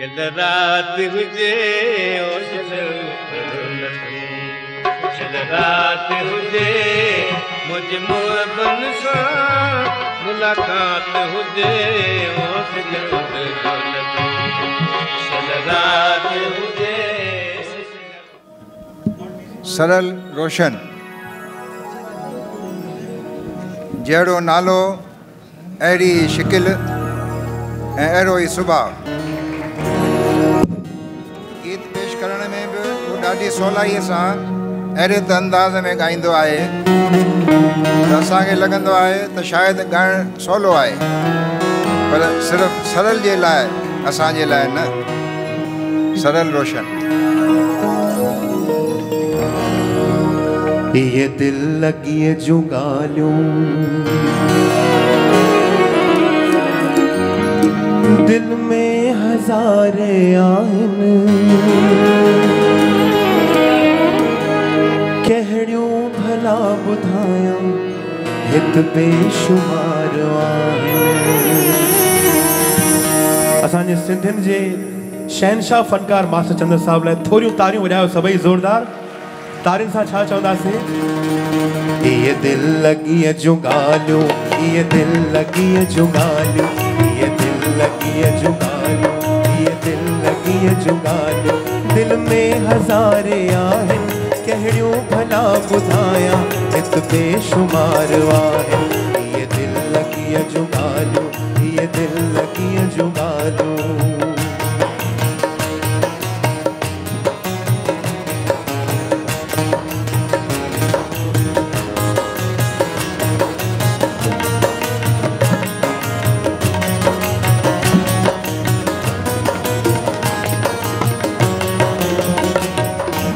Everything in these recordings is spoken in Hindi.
चल रात हुजे चल रात हुजे मुझ मोहबन सां मुलाकात हुजे चल रात हुजे। सरल रोशन जहिड़ो नालो अहिड़ी शिकिल ऐं अहिड़ो ई सुभाउ। गीत पेश करण में बि उहो ॾाढी सवलाईअ सां अहिड़े त अंदाज़ में ॻाईंदो आहे त असांखे लॻंदो आहे त शायदि ॻाइणु सवलो आहे, पर सिर्फ़ु सरल जे लाइ, असांजे लाइ न। सरल रोशन। ये दिल लगी जूं ॻाल्हियूं दिल में हज़ारे आहिनि, कहिड़ियूं भला ॿुधायां हित बेशुमार आहिनि। असांजे सिंधियुनि जे शहनशाह फनकार मास्टर चंद्र साहब लाइ थोरियूं तारियूं वॼायो सभई ज़ोरदार। तारियुनि सां छा चवंदासीं? ये दिल लगी जूं ॻाल्हियूं, ये दिल लगी जूं ॻाल्हियूं, ये दिल लगी जूं ॻाल्हियूं, ये दिल लगी जूं ॻाल्हियूं, दिल में हज़ारे आहिनि, कहिड़ियूं भला ॿुधायां हित बेशुमार आहिनि। ये दिल लगी जूं ॻाल्हियूं, ये दिल लगी जूं ॻाल्हियूं।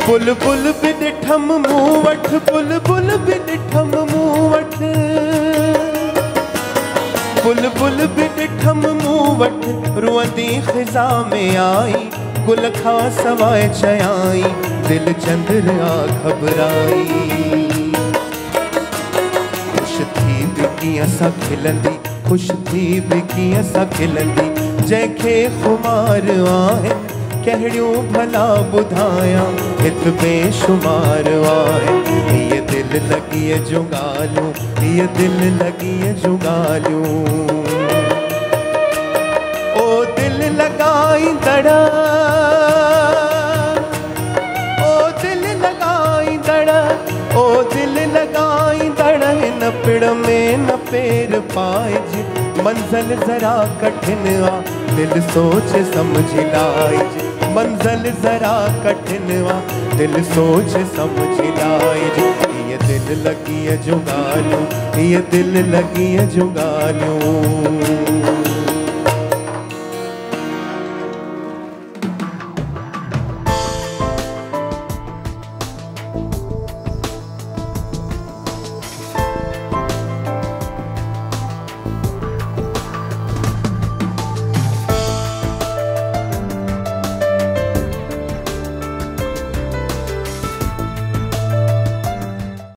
बुलबुल बि ॾिठम मूं वटि, बुलबुल बि ॾिठम मूं वटि, बुलबुल बि ॾिठम मूं वटि, रुअंदी ख़िज़ा में आई, गुल खां सवाइ चयाई, दिल चंद्रिया घबराई। ख़ुशि थी बि कीअं सां खिलंदी, ख़ुशि थी बि कीअं सां खिलंदी, जंहिंखे खुमार आहिनि, कहिड़ियूं भला ॿुधायां हित बेशुमार आहिनि। ये दिल लगी जूं ॻाल्हियूं, ये दिल लगी जूं ॻाल्हियूं। ओ दिल लॻाईंदड़, ओ दिल लॻाईंदड़, ओ दिल लॻाईंदड़, हिन पिड़ में न पेर पाइजे, मंज़िल ज़रा कठिन आ, दिल सोच समझ लाइजे, मंज़िल ज़रा कठिन आ, दिल सोच समझ लाइजे। ये दिल लगी जूं ॻाल्हियूं, ये दिल लगी जूं ॻाल्हियूं।